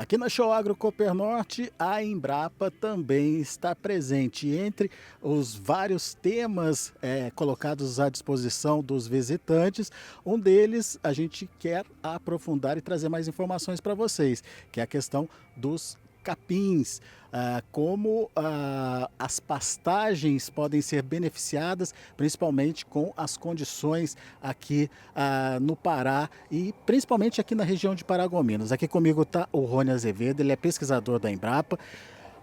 Aqui na Show Agro Cooper Norte, a Embrapa também está presente. Entre os vários temas colocados à disposição dos visitantes, um deles a gente quer aprofundar e trazer mais informações para vocês, que é a questão dos capins, como as pastagens podem ser beneficiadas, principalmente com as condições aqui no Pará e principalmente aqui na região de Paragominas. Aqui comigo está o Rony Azevedo, ele é pesquisador da Embrapa.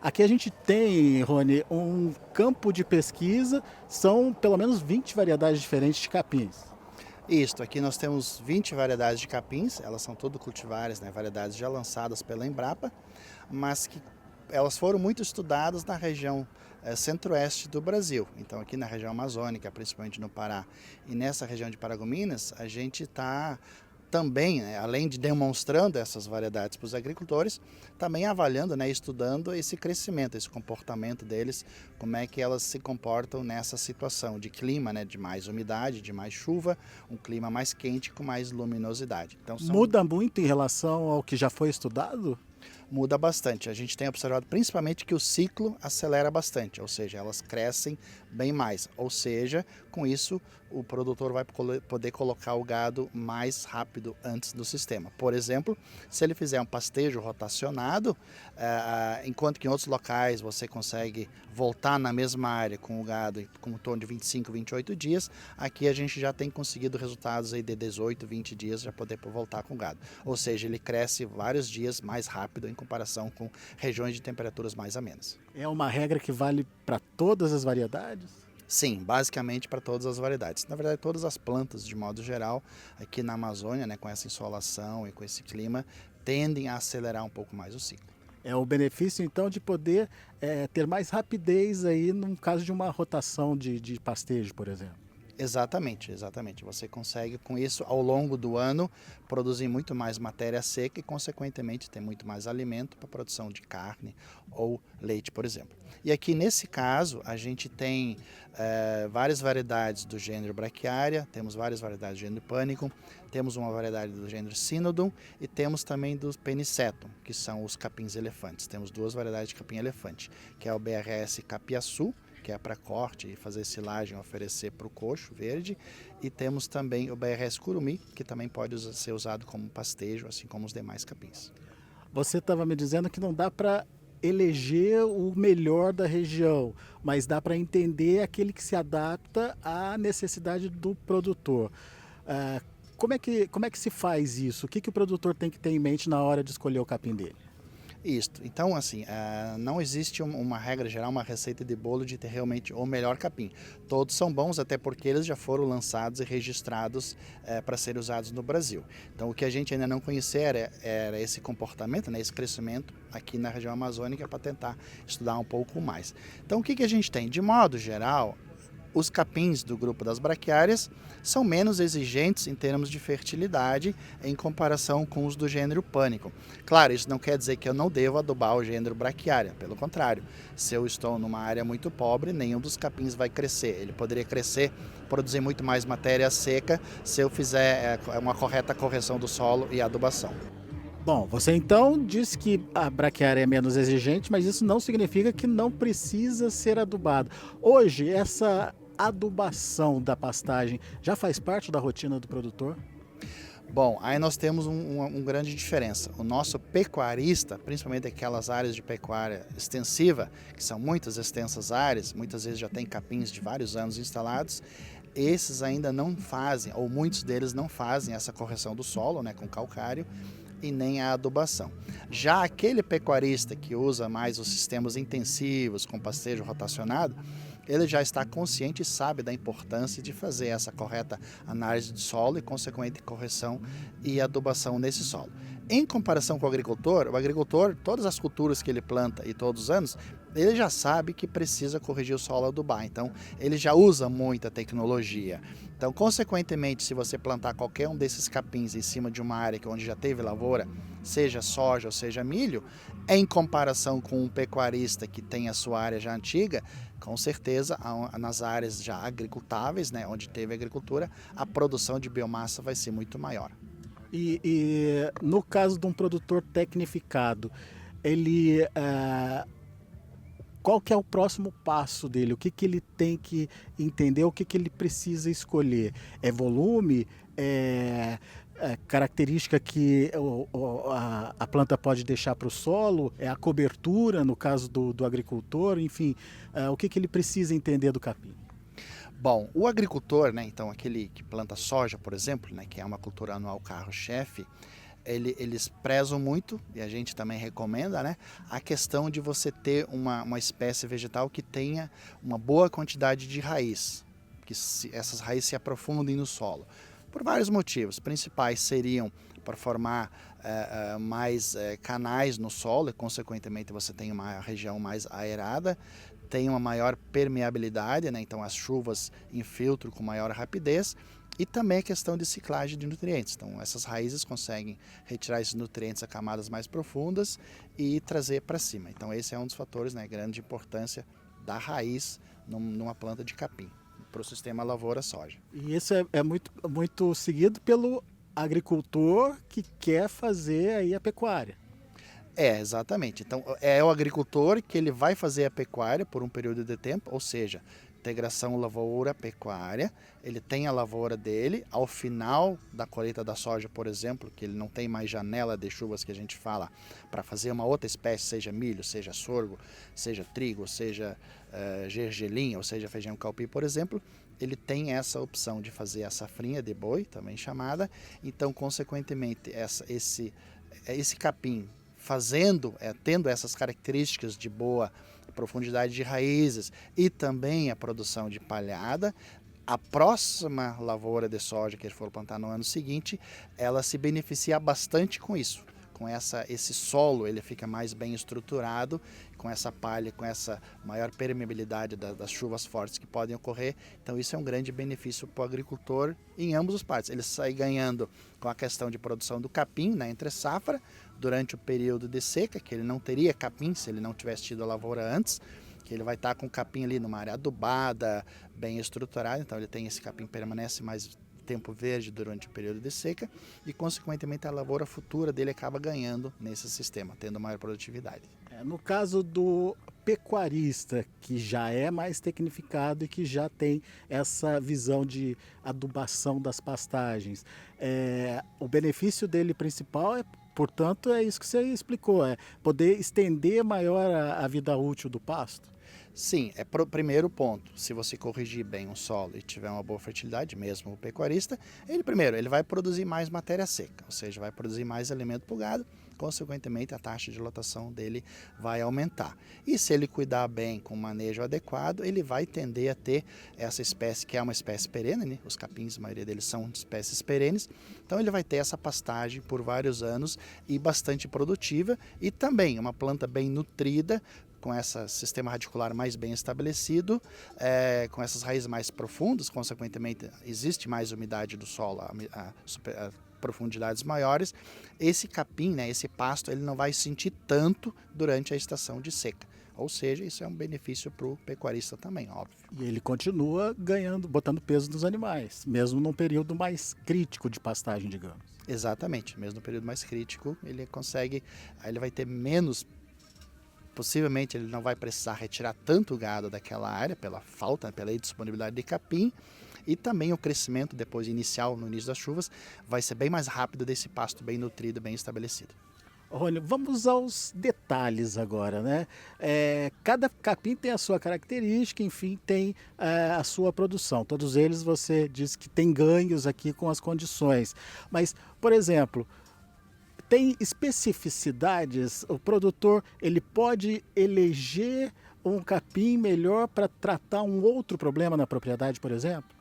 Aqui a gente tem, Rony, um campo de pesquisa, são pelo menos 20 variedades diferentes de capins. Isto, aqui nós temos 20 variedades de capins, elas são tudo cultivares, né, variedades já lançadas pela Embrapa, mas que elas foram muito estudadas na região centro-oeste do Brasil. Então aqui na região amazônica, principalmente no Pará e nessa região de Paragominas, a gente está também, né, além de demonstrando essas variedades para os agricultores, também avaliando, né, estudando esse crescimento, esse comportamento deles, como é que elas se comportam nessa situação de clima, né, de mais umidade, de mais chuva, um clima mais quente com mais luminosidade. Então, Muda muito em relação ao que já foi estudado? muda bastante. A gente tem observado principalmente que o ciclo acelera bastante, ou seja, elas crescem bem mais. Ou seja, com isso o produtor vai poder colocar o gado mais rápido antes do sistema. Por exemplo, se ele fizer um pastejo rotacionado, enquanto que em outros locais você consegue voltar na mesma área com o gado com um torno de 25, 28 dias, aqui a gente já tem conseguido resultados aí de 18, 20 dias já poder voltar com o gado. Ou seja, ele cresce vários dias mais rápido em comparação com regiões de temperaturas mais amenas. É uma regra que vale para todas as variedades? Sim, basicamente para todas as variedades. Na verdade, todas as plantas, de modo geral, aqui na Amazônia, né, com essa insolação e com esse clima, tendem a acelerar um pouco mais o ciclo. É o benefício, então, de poder ter mais rapidez aí no caso de uma rotação de pastejo, por exemplo. Exatamente, exatamente. Você consegue, com isso, ao longo do ano, produzir muito mais matéria seca e, consequentemente, ter muito mais alimento para a produção de carne ou leite, por exemplo. E aqui, nesse caso, a gente tem várias variedades do gênero Brachiaria, temos várias variedades do gênero Panicum, temos uma variedade do gênero Cynodon e temos também do Penicetum, que são os capins elefantes. Temos duas variedades de capim elefante, que é o BRS capiaçu, que é para corte e fazer silagem, oferecer para o coxo verde. E temos também o BRS curumi, que também pode ser usado como pastejo, assim como os demais capins. Você estava me dizendo que não dá para eleger o melhor da região, mas dá para entender aquele que se adapta à necessidade do produtor. Como é que se faz isso? O que o produtor tem que ter em mente na hora de escolher o capim dele? Isto. Então, assim, não existe uma regra geral, uma receita de bolo de ter realmente o melhor capim. Todos são bons, até porque eles já foram lançados e registrados para serem usados no Brasil. Então, o que a gente ainda não conhecia era esse comportamento, né, esse crescimento aqui na região amazônica para tentar estudar um pouco mais. Então, o que a gente tem? De modo geral, os capins do grupo das braquiárias são menos exigentes em termos de fertilidade em comparação com os do gênero pânico. Claro, isso não quer dizer que eu não devo adubar o gênero braquiária, pelo contrário. Se eu estou numa área muito pobre, nenhum dos capins vai crescer. Ele poderia crescer, produzir muito mais matéria seca se eu fizer uma correta correção do solo e adubação. Bom, você então diz que a braquiária é menos exigente, mas isso não significa que não precisa ser adubado. Hoje, essa adubação da pastagem já faz parte da rotina do produtor? Bom, aí nós temos uma grande diferença. O nosso pecuarista, principalmente aquelas áreas de pecuária extensiva, que são muitas extensas áreas, muitas vezes já tem capins de vários anos instalados, esses ainda não fazem, ou muitos deles não fazem essa correção do solo, né, com calcário, e nem a adubação. Já aquele pecuarista que usa mais os sistemas intensivos, com pastejo rotacionado, ele já está consciente e sabe da importância de fazer essa correta análise de solo e, consequente, correção e adubação nesse solo. Em comparação com o agricultor, todas as culturas que ele planta e todos os anos, ele já sabe que precisa corrigir o solo e adubar. Então, ele já usa muita tecnologia. Então, consequentemente, se você plantar qualquer um desses capins em cima de uma área onde já teve lavoura, seja soja ou seja milho, em comparação com um pecuarista que tem a sua área já antiga, com certeza, nas áreas já agricultáveis, né, onde teve agricultura, a produção de biomassa vai ser muito maior. E no caso de um produtor tecnificado, ele, qual que é o próximo passo dele? O que que ele tem que entender? O que que ele precisa escolher? É volume? É característica que a planta pode deixar para o solo? É a cobertura, no caso do agricultor? Enfim, o que que ele precisa entender do capim? Bom, o agricultor, né, então aquele que planta soja, por exemplo, né, que é uma cultura anual carro-chefe, eles prezam muito, e a gente também recomenda, né, a questão de você ter uma espécie vegetal que tenha uma boa quantidade de raiz, essas raízes se aprofundem no solo. Por vários motivos. Principais seriam para formar mais canais no solo, e consequentemente você tem uma região mais aerada, tem uma maior permeabilidade, né, então as chuvas infiltram com maior rapidez, e também a questão de ciclagem de nutrientes. Então, essas raízes conseguem retirar esses nutrientes a camadas mais profundas e trazer para cima. Então, esse é um dos fatores, né, grande importância da raiz numa planta de capim, para o sistema lavoura-soja. E isso é muito, muito seguido pelo agricultor que quer fazer aí a pecuária. É, exatamente. Então, é o agricultor que ele vai fazer a pecuária por um período de tempo, ou seja, integração lavoura-pecuária, ele tem a lavoura dele, ao final da colheita da soja, por exemplo, que ele não tem mais janela de chuvas que a gente fala, para fazer uma outra espécie, seja milho, seja sorgo, seja trigo, seja gergelim, ou seja, feijão calpi, por exemplo, ele tem essa opção de fazer a safrinha de boi, também chamada, então, consequentemente, esse capim tendo essas características de boa profundidade de raízes e também a produção de palhada, a próxima lavoura de soja que ele for plantar no ano seguinte, ela se beneficia bastante com isso. Com esse solo, ele fica mais bem estruturado, com essa palha, com essa maior permeabilidade das chuvas fortes que podem ocorrer. Então, isso é um grande benefício para o agricultor em ambos os partes. Ele sai ganhando com a questão de produção do capim, né, entre safra, durante o período de seca, que ele não teria capim se ele não tivesse tido a lavoura antes, que ele vai estar com o capim ali numa área adubada, bem estruturada, então ele tem esse capim, permanece mais tempo verde durante o período de seca e, consequentemente, a lavoura futura dele acaba ganhando nesse sistema, tendo maior produtividade. No caso do pecuarista, que já é mais tecnificado e que já tem essa visão de adubação das pastagens, o benefício dele principal portanto, é isso que você explicou, é poder estender maior a vida útil do pasto? Sim, primeiro ponto, se você corrigir bem o solo e tiver uma boa fertilidade, mesmo o pecuarista, ele vai produzir mais matéria seca, ou seja, vai produzir mais alimento para o gado, consequentemente a taxa de lotação dele vai aumentar. E se ele cuidar bem com o manejo adequado, ele vai tender a ter essa espécie que é uma espécie perene, né? Os capins, a maioria deles são espécies perenes, então ele vai ter essa pastagem por vários anos e bastante produtiva e também uma planta bem nutrida, com esse sistema radicular mais bem estabelecido, com essas raízes mais profundas, consequentemente existe mais umidade do solo, a profundidades maiores, esse capim, né, esse pasto, ele não vai sentir tanto durante a estação de seca. Ou seja, isso é um benefício para o pecuarista também, óbvio. E ele continua ganhando, botando peso nos animais, mesmo num período mais crítico de pastagem, digamos. Exatamente, mesmo no período mais crítico, ele consegue, aí ele vai ter menos. Possivelmente ele não vai precisar retirar tanto gado daquela área pela indisponibilidade de capim, e também o crescimento depois inicial, no início das chuvas, vai ser bem mais rápido desse pasto bem nutrido, bem estabelecido. Rony, vamos aos detalhes agora, né? Cada capim tem a sua característica, enfim, tem a sua produção. Todos eles você diz que tem ganhos aqui com as condições. Mas, por exemplo, tem especificidades? O produtor ele pode eleger um capim melhor para tratar um outro problema na propriedade, por exemplo?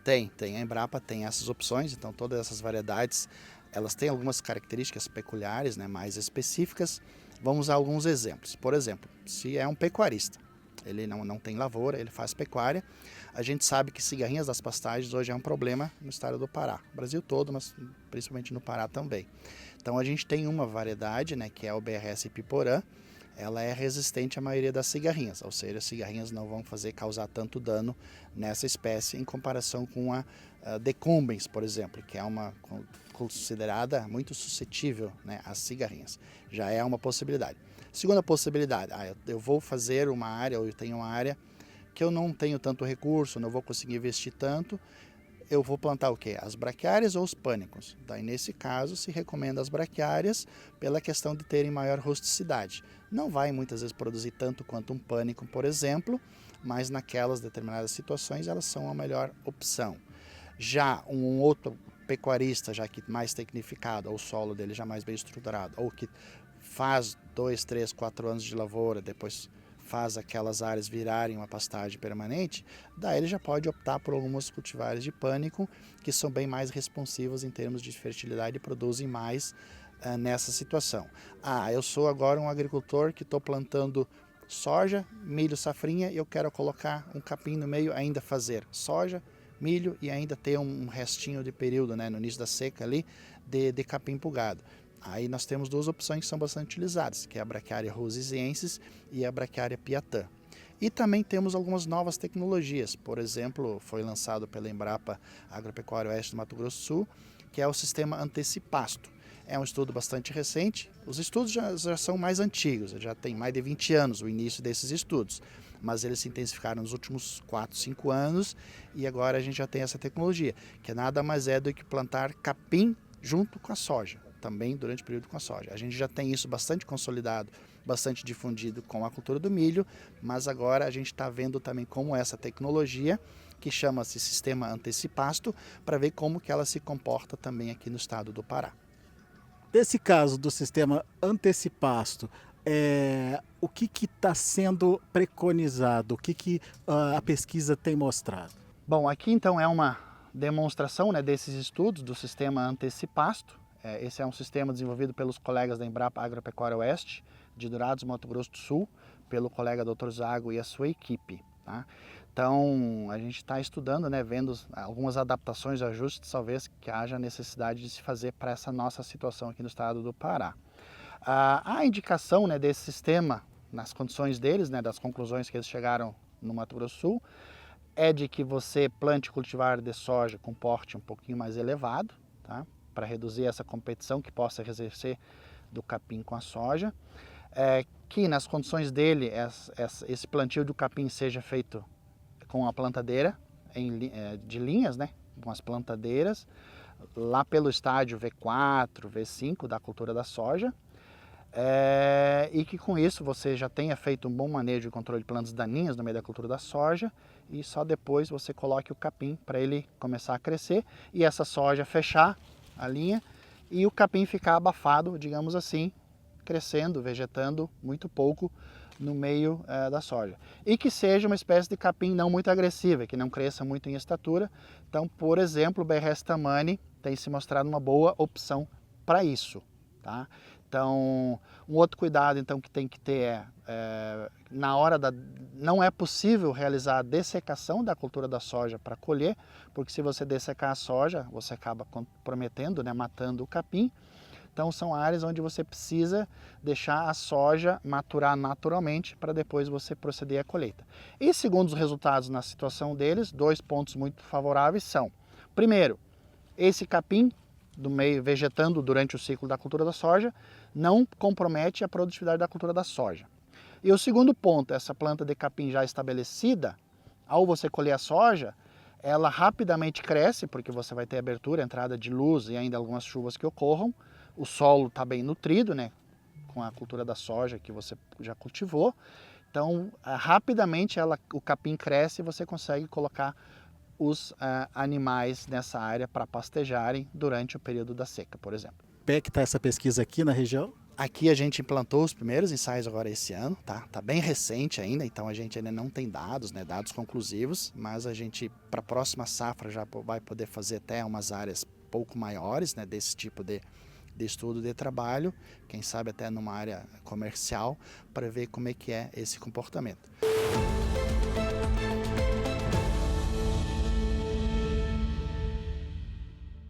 Tem. A Embrapa tem essas opções, então todas essas variedades, elas têm algumas características peculiares, né, mais específicas. Vamos a alguns exemplos. Por exemplo, se é um pecuarista, ele não tem lavoura, ele faz pecuária, a gente sabe que cigarrinhas das pastagens hoje é um problema no estado do Pará, Brasil todo, mas principalmente no Pará também. Então a gente tem uma variedade, né, que é o BRS Piporã, ela é resistente à maioria das cigarrinhas, ou seja, as cigarrinhas não vão causar tanto dano nessa espécie em comparação com decumbens, por exemplo, que é uma considerada muito suscetível, né, às cigarrinhas. Já é uma possibilidade. Segunda possibilidade, eu vou fazer uma área, ou eu tenho uma área que eu não tenho tanto recurso, não vou conseguir investir tanto, eu vou plantar o quê? As braquiárias ou os pânicos? Daí, nesse caso, se recomenda as braquiárias pela questão de terem maior rusticidade. Não vai muitas vezes produzir tanto quanto um pânico, por exemplo, mas naquelas determinadas situações elas são a melhor opção. Já um outro pecuarista, já que mais tecnificado, ou o solo dele já mais bem estruturado, ou que faz 2, 3, 4 anos de lavoura, depois faz aquelas áreas virarem uma pastagem permanente, daí ele já pode optar por algumas cultivares de pânico que são bem mais responsivas em termos de fertilidade e produzem mais nessa situação. Eu sou agora um agricultor que estou plantando soja, milho, safrinha e eu quero colocar um capim no meio, ainda fazer soja, milho e ainda ter um restinho de período, né, no início da seca ali, de capim pulgado. Aí nós temos duas opções que são bastante utilizadas, que é a Braquiária rosisiensis e a Braquiária piatã. E também temos algumas novas tecnologias, por exemplo, foi lançado pela Embrapa Agropecuária Oeste do Mato Grosso do Sul, que é o sistema Antecipasto. É um estudo bastante recente, os estudos já são mais antigos, já tem mais de 20 anos o início desses estudos, mas eles se intensificaram nos últimos 4, 5 anos e agora a gente já tem essa tecnologia, que nada mais é do que plantar capim junto com a soja, também durante o período com a soja. A gente já tem isso bastante consolidado, bastante difundido com a cultura do milho, mas agora a gente está vendo também como essa tecnologia, que chama-se Sistema Antecipasto, para ver como que ela se comporta também aqui no estado do Pará. Nesse caso do sistema Antecipasto, o que está sendo preconizado? O que a pesquisa tem mostrado? Bom, aqui então é uma demonstração, né, desses estudos do sistema Antecipasto. Esse é um sistema desenvolvido pelos colegas da Embrapa Agropecuária Oeste, de Dourados, Mato Grosso do Sul, pelo colega Dr. Zago e a sua equipe. Tá? Então, a gente está estudando, né, vendo algumas adaptações, ajustes, talvez que haja necessidade de se fazer para essa nossa situação aqui no estado do Pará. A indicação, né, desse sistema, nas condições deles, né, das conclusões que eles chegaram no Mato Grosso do Sul, é de que você plante cultivar de soja com porte um pouquinho mais elevado, tá? Para reduzir essa competição que possa exercer do capim com a soja. Que nas condições dele, esse plantio do capim seja feito com a plantadeira de linhas, né? Com as plantadeiras, lá pelo estádio V4, V5 da cultura da soja. E que com isso você já tenha feito um bom manejo de controle de plantas daninhas no meio da cultura da soja e só depois você coloque o capim para ele começar a crescer e essa soja fechar a linha e o capim ficar abafado, digamos assim, crescendo, vegetando muito pouco no meio da soja. E que seja uma espécie de capim não muito agressiva, que não cresça muito em estatura. Então, por exemplo, o BRS Tamani tem se mostrado uma boa opção para isso. Tá? Então, um outro cuidado então, que tem que ter na hora não é possível realizar a dessecação da cultura da soja para colher, porque se você dessecar a soja, você acaba comprometendo, né, matando o capim. Então são áreas onde você precisa deixar a soja maturar naturalmente para depois você proceder à colheita. E segundo os resultados na situação deles, 2 pontos muito favoráveis são: primeiro, esse capim do meio vegetando durante o ciclo da cultura da soja não compromete a produtividade da cultura da soja. E o segundo ponto, essa planta de capim já estabelecida, ao você colher a soja, ela rapidamente cresce, porque você vai ter abertura, entrada de luz e ainda algumas chuvas que ocorram. O solo está bem nutrido, né, com a cultura da soja que você já cultivou. Então, rapidamente o capim cresce e você consegue colocar os animais nessa área para pastejarem durante o período da seca, por exemplo. Pé que está essa pesquisa aqui na região? Aqui a gente implantou os primeiros ensaios agora esse ano, tá? Tá bem recente ainda, então a gente ainda não tem dados, né, dados conclusivos, mas a gente para a próxima safra já vai poder fazer até umas áreas pouco maiores, né, desse tipo de estudo de trabalho, quem sabe até numa área comercial, para ver como é que é esse comportamento.